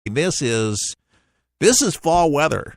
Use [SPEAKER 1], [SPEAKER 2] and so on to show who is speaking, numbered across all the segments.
[SPEAKER 1] This is fall weather.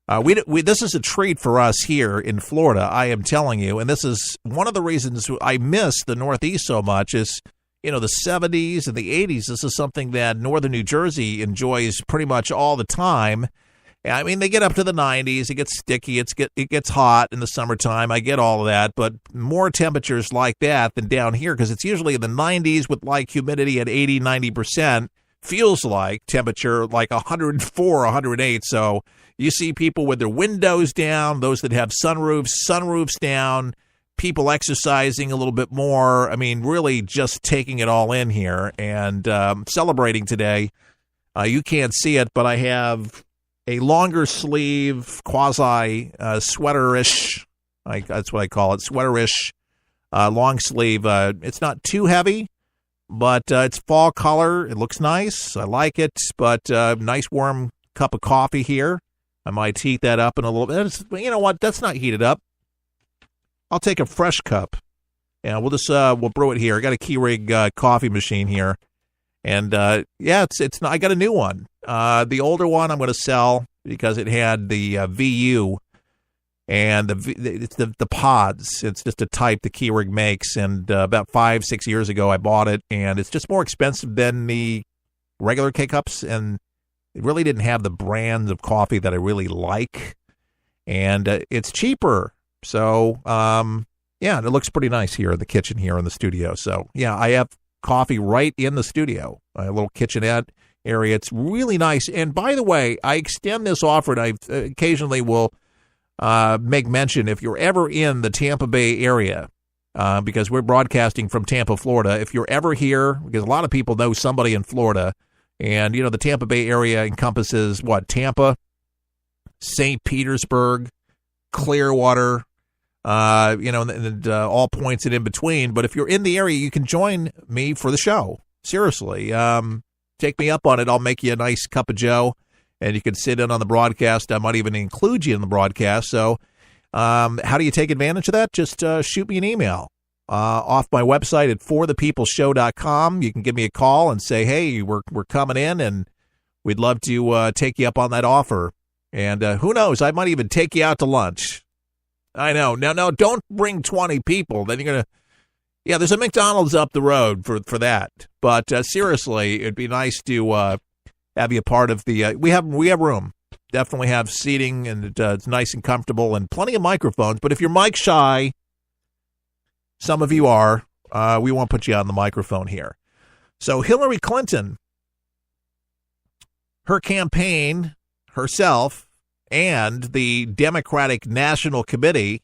[SPEAKER 1] This is a treat for us here in Florida, I am telling you, and this is one of the reasons I miss the Northeast so much is, the 70s and the 80s. This is something that northern New Jersey enjoys pretty much all the time. I mean, they get up to the 90s, it gets sticky, it gets hot in the summertime, I get all of that, but more temperatures like that than down here because it's usually in the 90s with like humidity at 80, 90%, feels like temperature like 104, 108, so you see people with their windows down, those that have sunroofs down, people exercising a little bit more, I mean, really just taking it all in here and celebrating today. You can't see it, but I have a longer sleeve, quasi sweaterish, that's what I call it, sweaterish long sleeve. It's not too heavy, but it's fall color. It looks nice. I like it, but nice warm cup of coffee here. I might heat that up in a little bit. You know what? That's not heated up. I'll take a fresh cup, and we'll brew it here. I got a Keurig coffee machine here. And, it's not, I got a new one. The older one I'm going to sell because it had the VU and it's the pods. It's just a type the Keurig makes. And about 5-6 years ago, I bought it. And it's just more expensive than the regular K-Cups. And it really didn't have the brands of coffee that I really like. And it's cheaper. So, it looks pretty nice here in the kitchen here in the studio. So, I have coffee right in the studio, a little kitchenette area. It's really nice. And by the way, I extend this offer, and I occasionally will make mention if you're ever in the Tampa Bay area, because we're broadcasting from Tampa, Florida. If you're ever here, because a lot of people know somebody in Florida, and, the Tampa Bay area encompasses Tampa, St. Petersburg, Clearwater, and all points and in between. But if you're in the area, you can join me for the show. Seriously, take me up on it. I'll make you a nice cup of joe, and you can sit in on the broadcast. I might even include you in the broadcast. So how do you take advantage of that? Just shoot me an email off my website at forthepeopleshow.com. You can give me a call and say, hey, we're coming in, and we'd love to take you up on that offer. And who knows, I might even take you out to lunch. I know. No, don't bring 20 people. Then you're going to, there's a McDonald's up the road for that. But seriously, it'd be nice to have you a part of the, we have room. Definitely have seating, and it's nice and comfortable, and plenty of microphones. But if you're mic shy, some of you are, we won't put you on the microphone here. So Hillary Clinton, her campaign, herself, and the Democratic National Committee,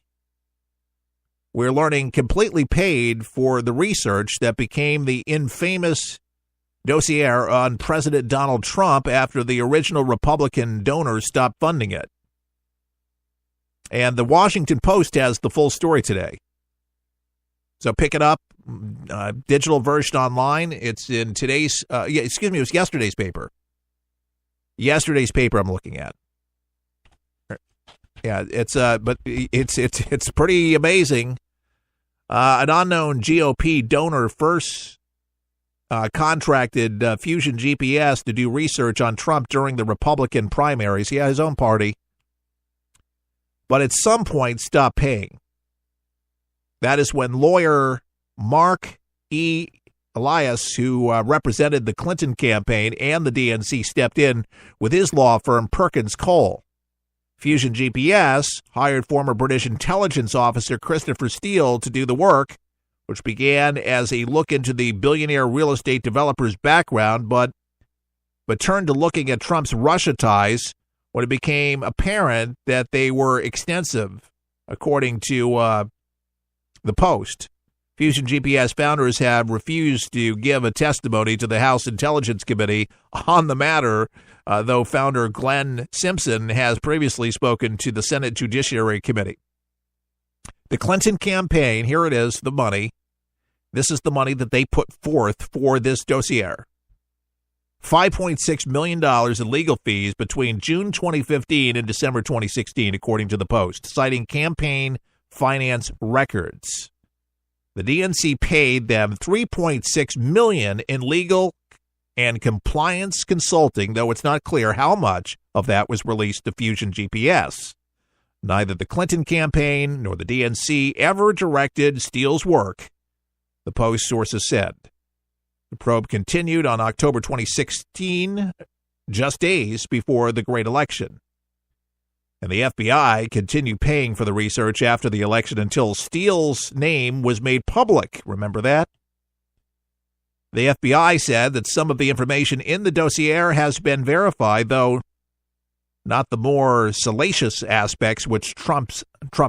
[SPEAKER 1] we're learning, completely paid for the research that became the infamous dossier on President Donald Trump after the original Republican donors stopped funding it. And the Washington Post has the full story today. So pick it up, digital version online. It's in today's, it was yesterday's paper. Yesterday's paper I'm looking at. Yeah, it's pretty amazing. An unknown GOP donor first contracted Fusion GPS to do research on Trump during the Republican primaries. Yeah, his own party. But at some point stopped paying. That is when lawyer Mark E. Elias, who represented the Clinton campaign and the DNC, stepped in with his law firm Perkins Cole. Fusion GPS hired former British intelligence officer Christopher Steele to do the work, which began as a look into the billionaire real estate developer's background, but turned to looking at Trump's Russia ties when it became apparent that they were extensive, according to the Post. Fusion GPS founders have refused to give a testimony to the House Intelligence Committee on the matter, though founder Glenn Simpson has previously spoken to the Senate Judiciary Committee. The Clinton campaign, here it is, the money. This is the money that they put forth for this dossier. $5.6 million in legal fees between June 2015 and December 2016, according to the Post, citing campaign finance records. The DNC paid them $3.6 million in legal and compliance consulting, though it's not clear how much of that was released to Fusion GPS. Neither the Clinton campaign nor the DNC ever directed Steele's work, the Post sources said. The probe continued on October 2016, just days before the great election. And the FBI continued paying for the research after the election until Steele's name was made public. Remember that? The FBI said that some of the information in the dossier has been verified, though not the more salacious aspects, which Trump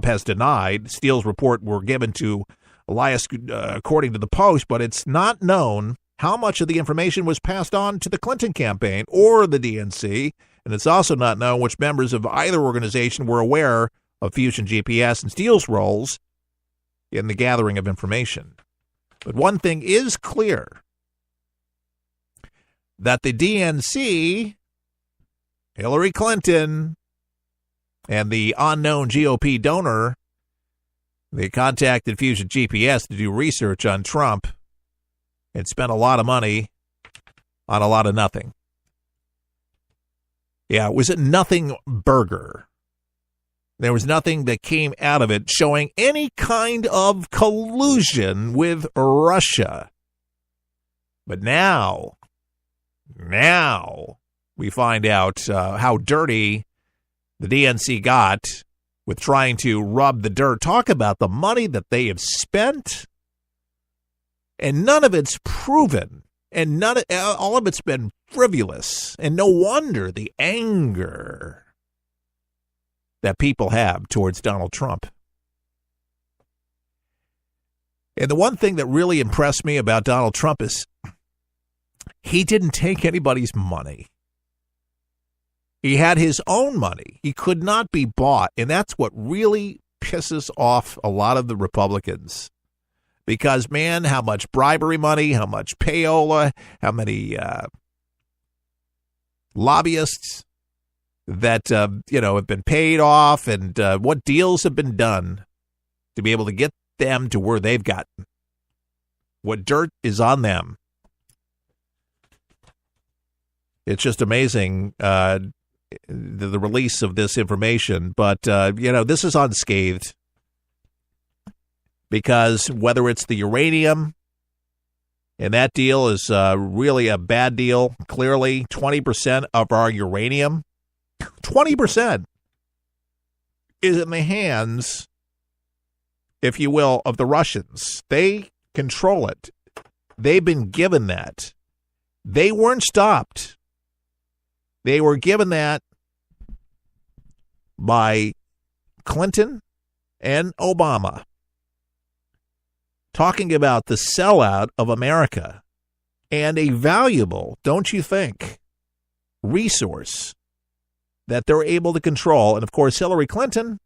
[SPEAKER 1] has denied. Steele's report were given to Elias, according to the Post, but it's not known how much of the information was passed on to the Clinton campaign or the DNC, and it's also not known which members of either organization were aware of Fusion GPS and Steele's roles in the gathering of information. But one thing is clear, that the DNC, Hillary Clinton, and the unknown GOP donor, they contacted Fusion GPS to do research on Trump and spent a lot of money on a lot of nothing. Yeah, it was a nothing burger. There was nothing that came out of it showing any kind of collusion with Russia. But now we find out how dirty the DNC got with trying to rub the dirt. Talk about the money that they have spent, and none of it's proven, and all of it's been frivolous. And no wonder the anger that people have towards Donald Trump. And the one thing that really impressed me about Donald Trump is he didn't take anybody's money. He had his own money. He could not be bought. And that's what really pisses off a lot of the Republicans. Because, man, how much bribery money, how much payola, how many lobbyists that, have been paid off, and what deals have been done to be able to get them to where they've gotten. What dirt is on them. It's just amazing, the release of this information. But, this is unscathed. Because whether it's the uranium, and that deal is really a bad deal, clearly 20% of our uranium, 20% is in the hands, if you will, of the Russians. They control it. They've been given that. They weren't stopped. They were given that by Clinton and Obama, talking about the sellout of America and a valuable, don't you think, resource that they're able to control. And, of course, Hillary Clinton,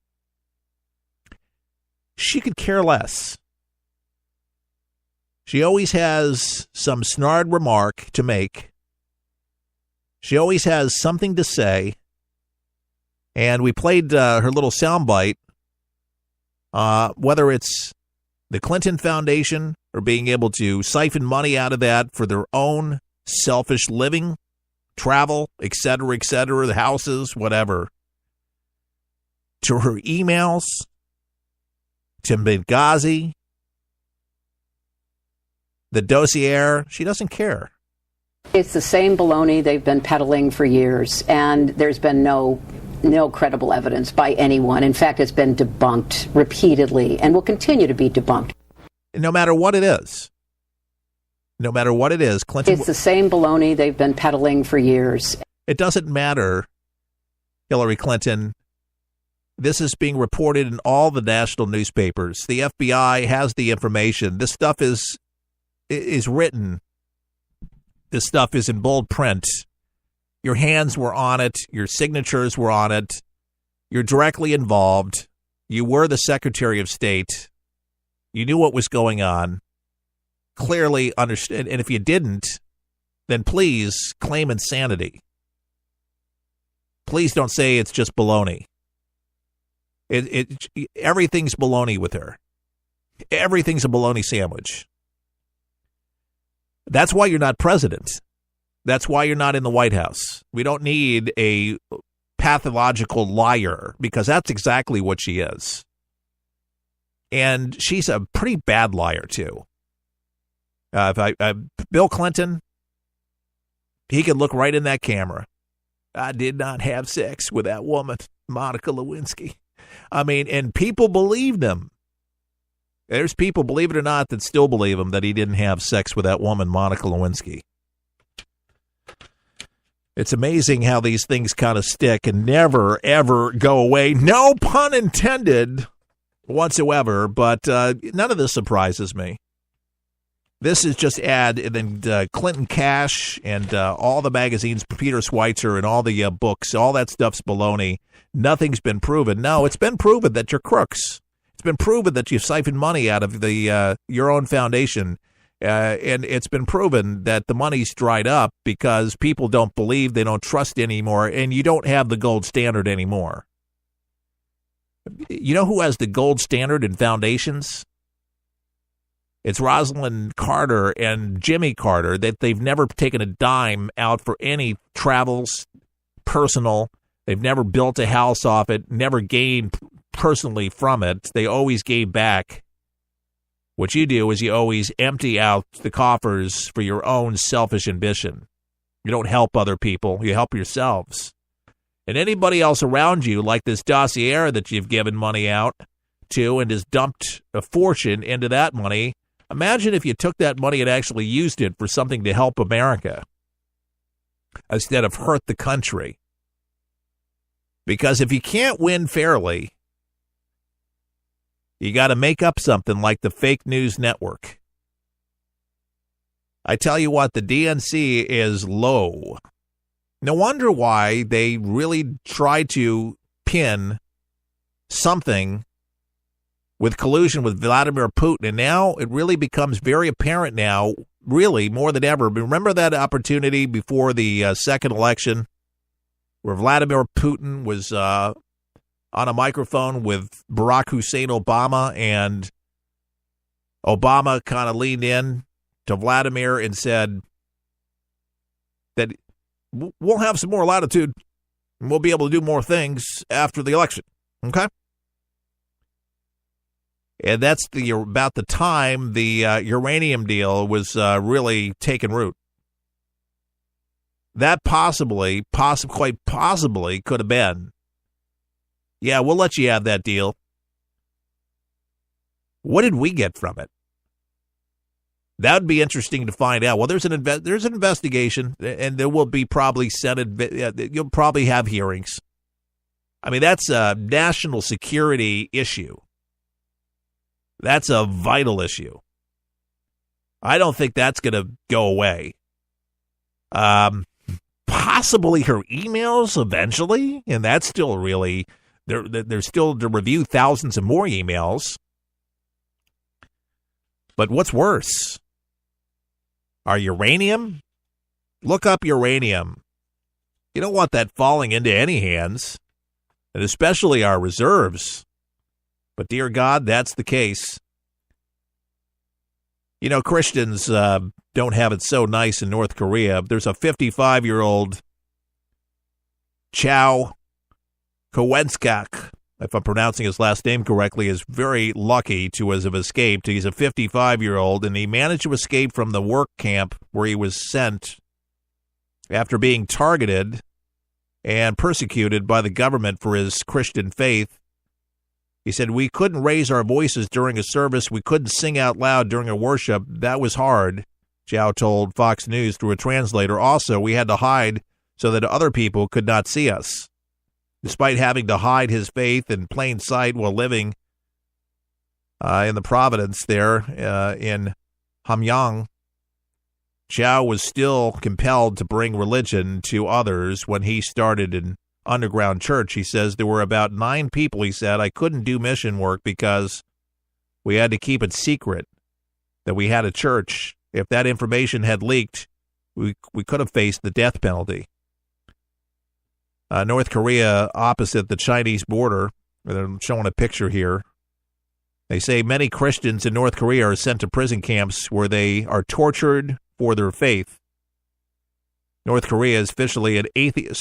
[SPEAKER 1] she could care less. She always has some snarl remark to make. She always has something to say. And we played her little soundbite, whether it's the Clinton Foundation or being able to siphon money out of that for their own selfish living, travel, et cetera, the houses, whatever, to her emails, to Benghazi, the dossier, she doesn't care.
[SPEAKER 2] It's the same baloney they've been peddling for years, and there's been no credible evidence by anyone. In fact, it's been debunked repeatedly and will continue to be debunked.
[SPEAKER 1] No matter what it is. No matter what it is, Clinton...
[SPEAKER 2] It's the same baloney they've been peddling for years.
[SPEAKER 1] It doesn't matter, Hillary Clinton. This is being reported in all the national newspapers. The FBI has the information. This stuff is written. This stuff is in bold print. Your hands were on it. Your signatures were on it. You're directly involved. You were the Secretary of State. You knew what was going on. Clearly understand. And if you didn't, then please claim insanity. Please don't say it's just baloney. Everything's baloney with her. Everything's a baloney sandwich. That's why you're not president. That's why you're not in the White House. We don't need a pathological liar, because that's exactly what she is. And she's a pretty bad liar, too. Bill Clinton, he could look right in that camera. I did not have sex with that woman, Monica Lewinsky. I mean, and people believed him. There's people, believe it or not, that still believe him that he didn't have sex with that woman, Monica Lewinsky. It's amazing how these things kind of stick and never, ever go away. No pun intended whatsoever, but none of this surprises me. This is just Clinton Cash and all the magazines, Peter Schweitzer and all the books, all that stuff's baloney. Nothing's been proven. No, it's been proven that you're crooks. It's been proven that you've siphoned money out of your own foundation. And it's been proven that the money's dried up because people don't believe, they don't trust anymore, and you don't have the gold standard anymore. You know who has the gold standard in foundations? It's Rosalind Carter and Jimmy Carter, that they've never taken a dime out for any travels, personal. They've never built a house off it, never gained personally from it. They always gave back. What you do is you always empty out the coffers for your own selfish ambition. You don't help other people. You help yourselves. And anybody else around you, like this Dossier that you've given money out to and has dumped a fortune into that money, imagine if you took that money and actually used it for something to help America instead of hurt the country. Because if you can't win fairly, you got to make up something like the fake news network. I tell you what, the DNC is low. No wonder why they really try to pin something with collusion with Vladimir Putin. And now it really becomes very apparent now, really more than ever. Remember that opportunity before the second election where Vladimir Putin was on a microphone with Barack Hussein Obama, and Obama kind of leaned in to Vladimir and said that we'll have some more latitude and we'll be able to do more things after the election. Okay? And that's about the time the uranium deal was really taking root. That quite possibly could have been. Yeah, we'll let you have that deal. What did we get from it? That would be interesting to find out. Well, there's an investigation, and there will be probably you'll probably have hearings. I mean, that's a national security issue. That's a vital issue. I don't think that's going to go away. Possibly her emails eventually, and that's still really... There's still to review thousands of more emails. But what's worse? Our uranium? Look up uranium. You don't want that falling into any hands, and especially our reserves. But dear God, that's the case. You know, Christians don't have it so nice in North Korea. There's a 55-year-old Chow Kowenskak, if I'm pronouncing his last name correctly, is very lucky to have escaped. He's a 55-year-old, and he managed to escape from the work camp where he was sent after being targeted and persecuted by the government for his Christian faith. He said, "We couldn't raise our voices during a service. We couldn't sing out loud during a worship. That was hard," Zhao told Fox News through a translator. "Also, we had to hide so that other people could not see us." Despite having to hide his faith in plain sight while living in the province there in Hamyang, Zhao was still compelled to bring religion to others when he started an underground church. He says there were about 9 people, he said. I couldn't do mission work because we had to keep it secret that we had a church. If that information had leaked, we could have faced the death penalty. North Korea opposite the Chinese border. They're showing a picture here. They say many Christians in North Korea are sent to prison camps where they are tortured for their faith. North Korea is officially an atheist